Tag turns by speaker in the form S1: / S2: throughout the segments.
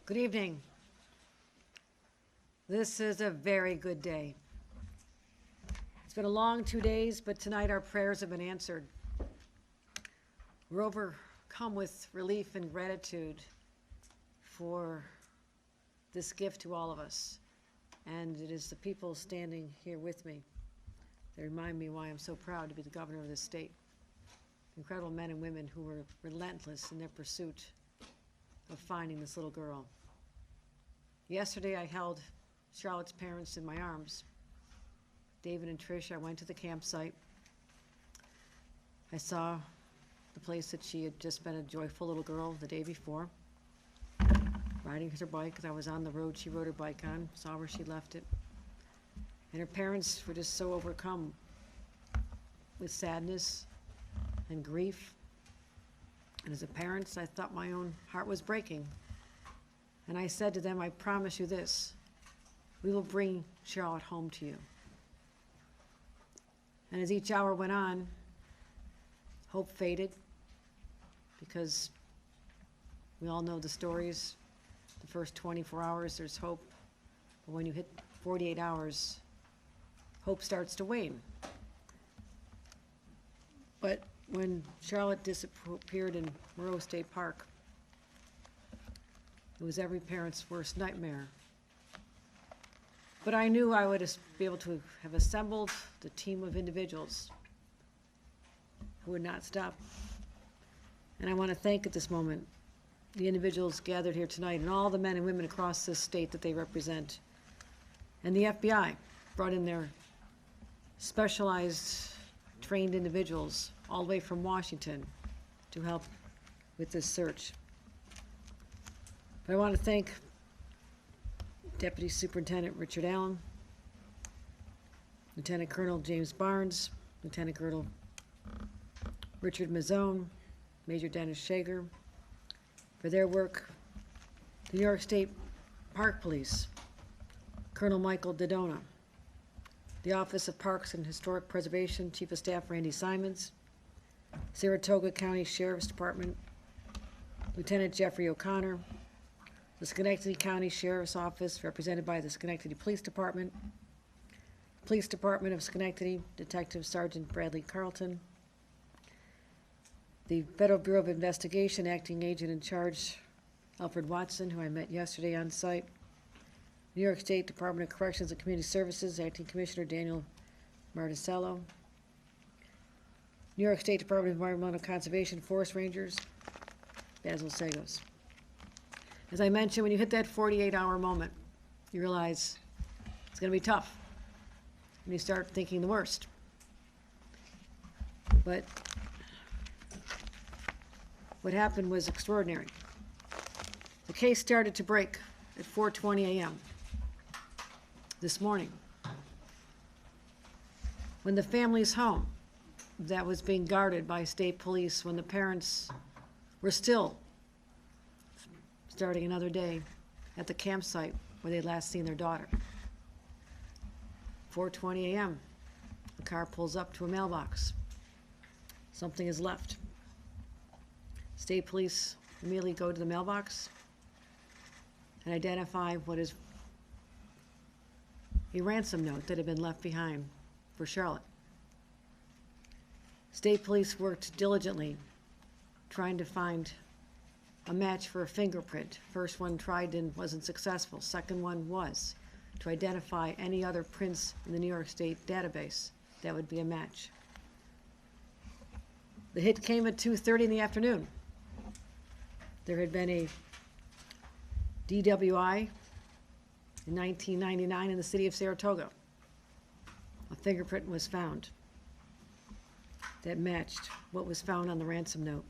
S1: Good evening. This is a very good day. It's been a long 2 days, but tonight our prayers have been answered. We're overcome with relief and gratitude for this gift to all of us. And it is the people standing here with me that remind me why I'm so proud to be the governor of this state. Incredible men and women who were relentless in their pursuit of finding this little girl. Yesterday I held Charlotte's parents in my arms. David and Trish, I went to the campsite. I saw the place that she had just been a joyful little girl the day before, riding her bike, because I was on the road she rode her bike on, saw where she left it. And her parents were just so overcome with sadness and grief. And as a parent, I thought my own heart was breaking. And I said to them, I promise you this, we will bring Charlotte home to you. And as each hour went on, hope faded, because we all know the stories. The first 24 hours, there's hope. But when you hit 48 hours, hope starts to wane. But when Charlotte disappeared in Moreau State Park, it was every parent's worst nightmare. But I knew I would be able to have assembled the team of individuals who would not stop. And I want to thank at this moment the individuals gathered here tonight and all the men and women across this state that they represent. And the FBI brought in their specialized, trained individuals all the way from Washington to help with this search. But I want to thank Deputy Superintendent Richard Allen, Lieutenant Colonel James Barnes, Lieutenant Colonel Richard Mazzone, Major Dennis Shager, for their work, the New York State Park Police, Colonel Michael Dodona, the Office of Parks and Historic Preservation, Chief of Staff Randy Simons, Saratoga County Sheriff's Department, Lieutenant Jeffrey O'Connor, the Schenectady County Sheriff's Office, represented by the Schenectady Police Department, Police Department of Schenectady, Detective Sergeant Bradley Carlton, the Federal Bureau of Investigation Acting Agent in Charge, Alfred Watson, who I met yesterday on site, New York State Department of Corrections and Community Services, Acting Commissioner Daniel Marticello, New York State Department of Environmental Conservation Forest Rangers, Basil Sagos. As I mentioned, when you hit that 48-hour moment, you realize it's going to be tough. And you start thinking the worst. But what happened was extraordinary. The case started to break at 4:20 a.m. this morning, when the family's home that was being guarded by state police, when the parents were still starting another day at the campsite where they'd last seen their daughter. 4:20 a.m., the car pulls up to a mailbox. Something is left. State police immediately go to the mailbox and identify what is a ransom note that had been left behind for Charlotte. State police worked diligently trying to find a match for a fingerprint. First one tried and wasn't successful. Second one was to identify any other prints in the New York State database that would be a match. The hit came at 2:30 in the afternoon. There had been a DWI in 1999 in the city of Saratoga. A fingerprint was found that matched what was found on the ransom note.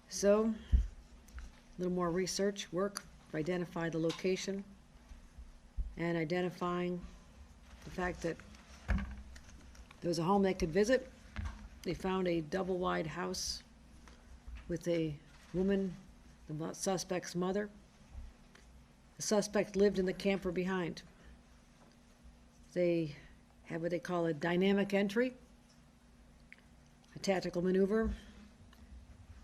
S1: So, a little more research work to identify the location and identifying the fact that there was a home they could visit. They found a double-wide house with a woman, the suspect's mother. The suspect lived in the camper behind. They have what they call a dynamic entry, a tactical maneuver,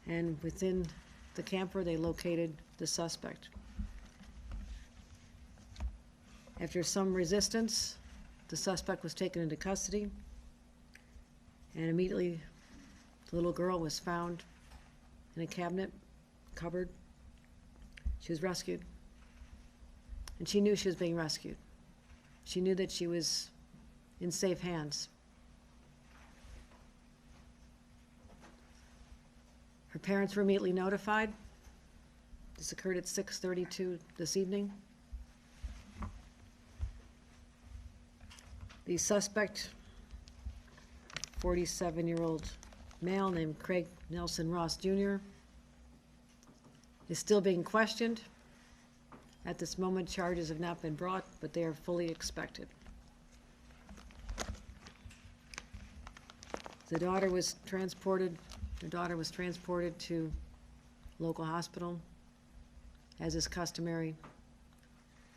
S1: and within the camper, they located the suspect. After some resistance, the suspect was taken into custody, and immediately the little girl was found in a cabinet, cupboard. She was rescued, and she knew she was being rescued. She knew that she was in safe hands. Her parents were immediately notified. This occurred at 6:32 this evening. The suspect, 47-year-old male named Craig Nelson Ross Jr., is still being questioned. At this moment, charges have not been brought, but they are fully expected. Her daughter was transported to local hospital, as is customary,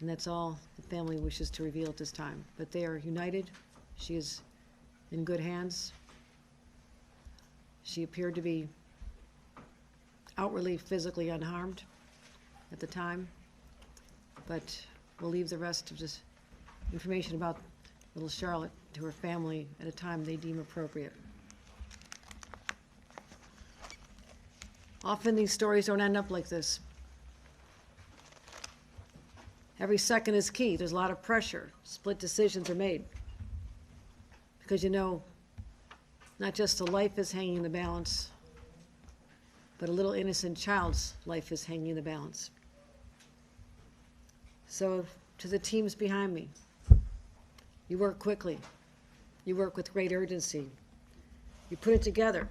S1: and that's all the family wishes to reveal at this time. But they are united. She is in good hands. She appeared to be outwardly physically unharmed at the time, but we'll leave the rest of this information about little Charlotte to her family at a time they deem appropriate. Often these stories don't end up like this. Every second is key. There's a lot of pressure. Split decisions are made. Because you know, not just a life is hanging in the balance, but a little innocent child's life is hanging in the balance. So to the teams behind me, you work quickly. You work with great urgency. You put it together,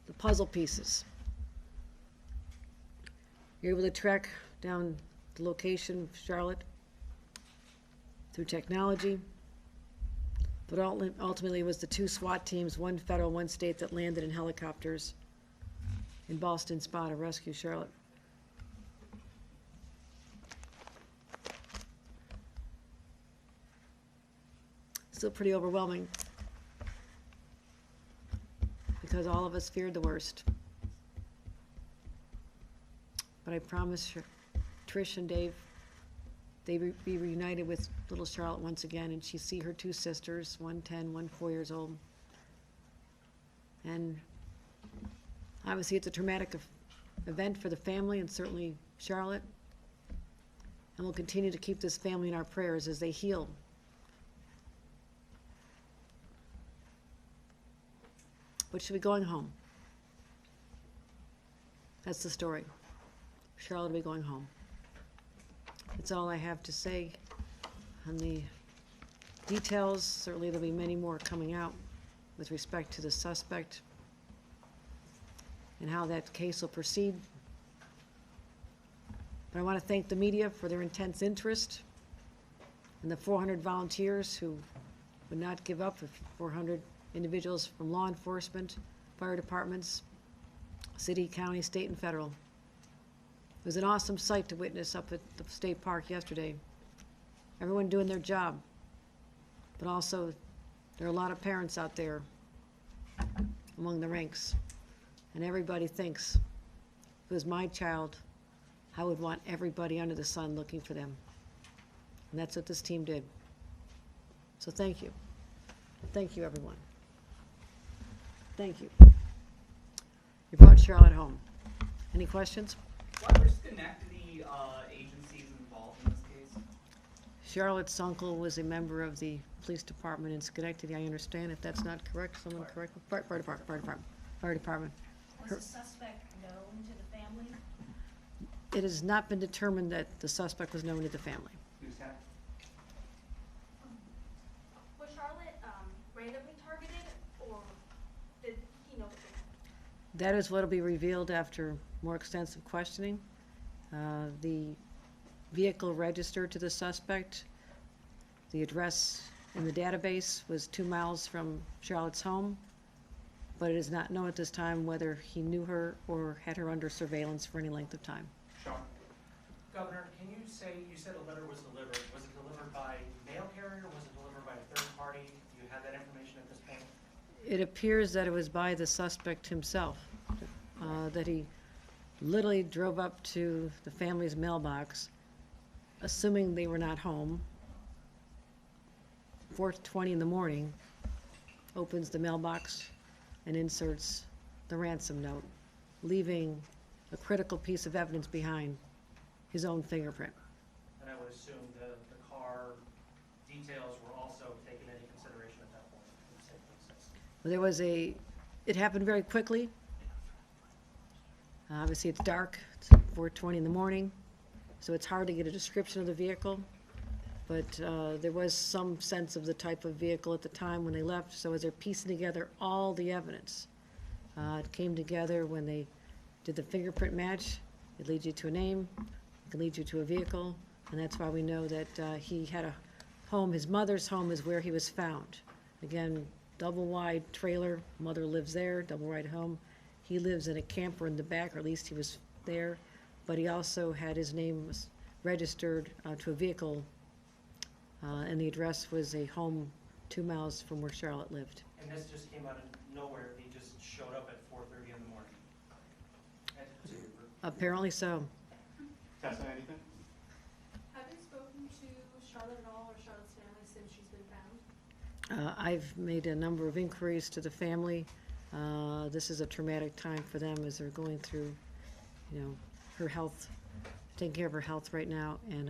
S1: the puzzle pieces. You're able to track down the location of Charlotte through technology, but ultimately it was the two SWAT teams, one federal, one state, that landed in helicopters in Boston Spa to rescue Charlotte. Still pretty overwhelming because all of us feared the worst. But I promise Trish and Dave, they be reunited with little Charlotte once again, and she see her two sisters, one 10, one 4 years old. And obviously it's a traumatic event for the family and certainly Charlotte. And we'll continue to keep this family in our prayers as they heal. But she'll be going home. That's the story. Charlotte will be going home. That's all I have to say on the details. Certainly there'll be many more coming out with respect to the suspect and how that case will proceed. But I want to thank the media for their intense interest and the 400 volunteers who would not give up, 400 individuals from law enforcement, fire departments, city, county, state, and federal. It was an awesome sight to witness up at the state park yesterday. Everyone doing their job. But also, there are a lot of parents out there among the ranks. And everybody thinks, if it was my child, I would want everybody under the sun looking for them. And that's what this team did. So thank you. Thank you, everyone. Thank you. You brought Charlotte home. Any questions?
S2: What were Schenectady agencies involved in this case?
S1: Charlotte's uncle was a member of the police department in Schenectady, I understand. If that's not correct, someone correct me. Fire department.
S3: Was the suspect known to the family?
S1: It has not been determined that the suspect was known to the family.
S2: Who's that?
S3: Was Charlotte randomly targeted, or did he know?
S1: That is what will be revealed after more extensive questioning. The vehicle registered to the suspect, the address in the database was 2 miles from Charlotte's home, but it is not known at this time whether he knew her or had her under surveillance for any length of time.
S4: Sean. Governor, can you say, you said a letter was delivered. Was it delivered by mail carrier? Was it delivered by a third party? Do you have that information at this point?
S1: It appears that it was by the suspect himself, that he literally drove up to the family's mailbox, assuming they were not home. 4:20 in the morning, opens the mailbox and inserts the ransom note, leaving a critical piece of evidence behind, his own fingerprint.
S4: And I would assume the car details were also taken into consideration at that point. for the safety of the citizen.
S1: But it happened very quickly. Obviously, it's dark, it's 4:20 in the morning, so it's hard to get a description of the vehicle. But there was some sense of the type of vehicle at the time when they left, so as they're piecing together all the evidence, it came together when they did the fingerprint match. It leads you to a name, it can lead you to a vehicle, and that's why we know that he had a home. His mother's home is where he was found. Again, double-wide trailer, mother lives there, double-wide home. He lives in a camper in the back, or at least he was there, but he also had his name registered to a vehicle, and the address was a home 2 miles from where Charlotte lived.
S4: And this just came out of nowhere, he just showed up at 4:30 in the morning.
S1: Apparently so.
S5: Tessa, anything?
S3: Have you spoken to Charlotte at all, or Charlotte's family, since she's been found?
S1: I've made a number of inquiries to the family. This is a traumatic time for them as they're going through, her health, taking care of her health right now, and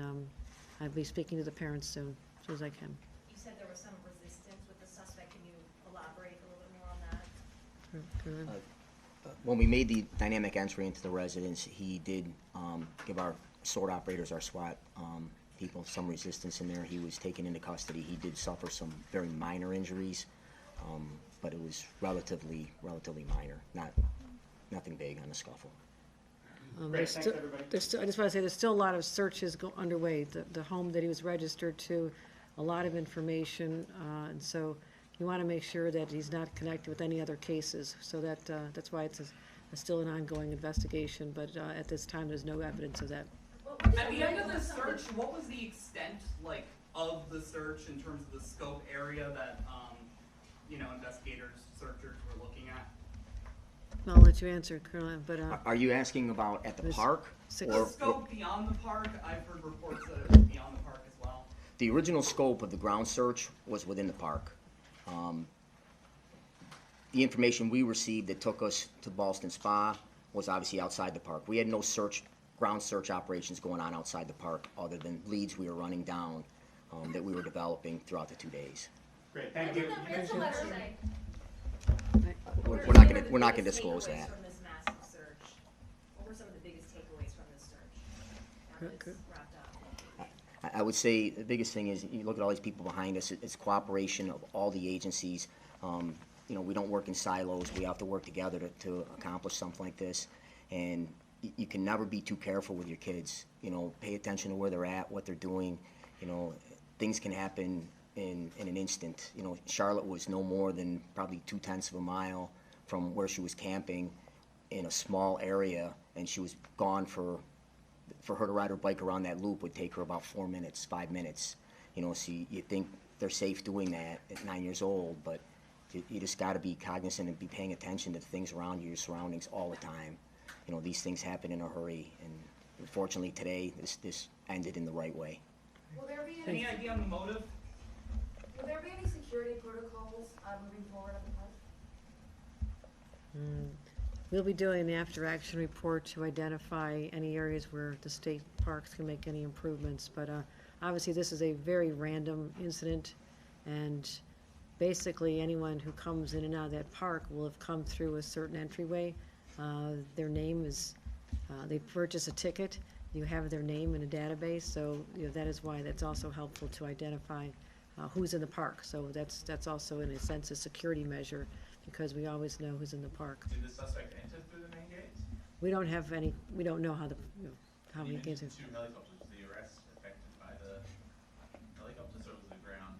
S1: I'll be speaking to the parents soon as I can.
S6: You said there was some resistance with the suspect. Can you elaborate a little bit more on that?
S7: When we made the dynamic entry into the residence, he did give our sword operators, our SWAT people, some resistance in there. He was taken into custody. He did suffer some very minor injuries, but it was relatively minor, nothing big on the scuffle.
S5: Great, thanks, everybody.
S1: I just want to say, there's still a lot of searches underway. The home that he was registered to, a lot of information, and so you want to make sure that he's not connected with any other cases. So that's why it's still an ongoing investigation, but at this time, there's no evidence of that.
S2: At the end of the search, what was the extent, like, of the search in terms of the scope area that, investigators, searchers were looking at?
S1: I'll let you answer, Caroline, but,
S7: Are you asking about at the
S1: There's
S7: park?
S1: six-
S2: The scope beyond the park, I've heard reports that it was beyond the park as well.
S7: The original scope of the ground search was within the park. The information we received that took us to Ballston Spa was obviously outside the park. We had no ground search operations going on outside the park other than leads we were running down that we were developing throughout the 2 days.
S5: Great, thank you.
S3: What's the letter say?
S7: We're not gonna disclose that.
S6: From this massive search, what were some of the biggest takeaways from this search? Now that
S1: Good.
S6: it's wrapped up.
S7: I would say the biggest thing is, you look at all these people behind us, it's cooperation of all the agencies. We don't work in silos, we have to work together to accomplish something like this. And you can never be too careful with your kids, pay attention to where they're at, what they're doing. Things can happen in an instant. Charlotte was no more than probably 2/10 of a mile from where she was camping in a small area, and she was gone for her to ride her bike around that loop would take her about 4 minutes, 5 minutes. So you think they're safe doing that at 9 years old, but you just got to be cognizant and be paying attention to the things around you, your surroundings all the time. These things happen in a hurry, and unfortunately today, this ended in the right way.
S3: Will there be
S2: Any idea on the motive?
S3: will there be any security protocols moving forward at the park?
S1: We'll be doing the after-action report to identify any areas where the state parks can make any improvements, but obviously this is a very random incident, and basically anyone who comes in and out of that park will have come through a certain entryway. Their name is, they purchase a ticket, you have their name in a database, so that is why that's also helpful to identify who's in the park. So that's also in a sense a security measure, because we always know who's in the park.
S8: Did the suspect enter through the main gates?
S1: We don't know how how
S8: You
S1: he gets in.
S8: mentioned 2 helicopters. Was the arrest affected by the helicopters, or was the ground?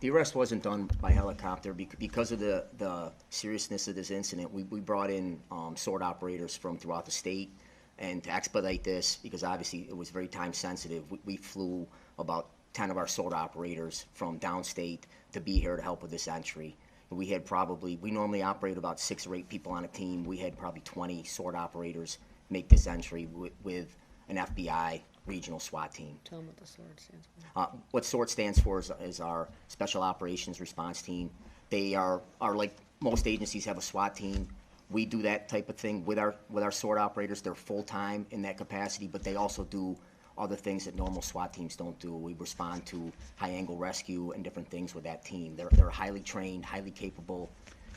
S7: The arrest wasn't done by helicopter because of the seriousness of this incident. We brought in sword operators from throughout the state, and to expedite this, because obviously it was very time sensitive, we flew about 10 of our sword operators from downstate to be here to help with this entry. We had we normally operate about 6 or 8 people on a team. We had probably 20 SWORD operators make this entry with an FBI regional SWAT team.
S1: Tell them what the sword stands for.
S7: What SWORD stands for is our Special Operations Response Team. They are like most agencies have a SWAT team. We do that type of thing with our SWORD operators. They're full-time in that capacity, but they also do other things that normal SWAT teams don't do. We respond to high-angle rescue and different things with that team. They're a highly trained, highly capable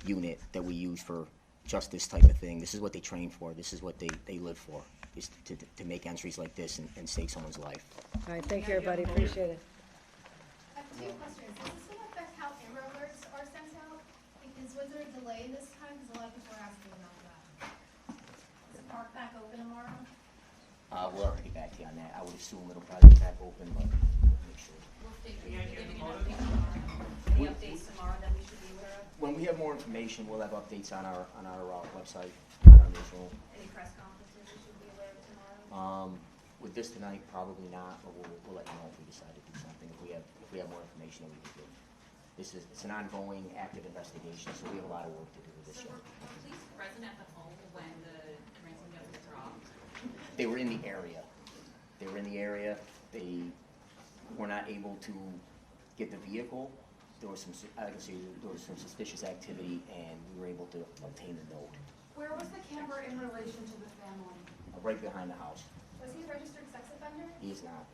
S7: unit that we use for just this type of thing. This is what they train for. This is what they live for, is to make entries like this and save someone's life.
S1: All right, thank you, everybody, appreciate it.
S9: I have 2 questions. Does this going to affect how error alerts are sent out? Because was there a delay this time? Because a lot of people are asking about that.
S6: Is the park back open tomorrow?
S7: We'll already get back to you on that. I would assume it'll probably be back open, but we'll make sure.
S6: We'll be
S2: Any idea
S6: giving
S2: of
S6: an
S2: the
S6: update tomorrow. Any updates tomorrow that we should be aware of?
S7: When we have more information, we'll have updates on our website, on our newsroom.
S6: Any press conferences we should be aware of tomorrow?
S7: With this tonight, probably not, but we'll let you know if we decide to do something, if we have more information that we can give. It's an ongoing, active investigation, so we have a lot of work to do with this
S10: So
S7: yet.
S10: were police present at the home when the ransom note was dropped?
S7: They were in the area. They were not able to get the vehicle. There was some suspicious activity, and we were able to obtain the note.
S9: Where was the camper in relation to the family?
S7: Right behind the house.
S9: Was he a registered sex offender?
S7: He is not.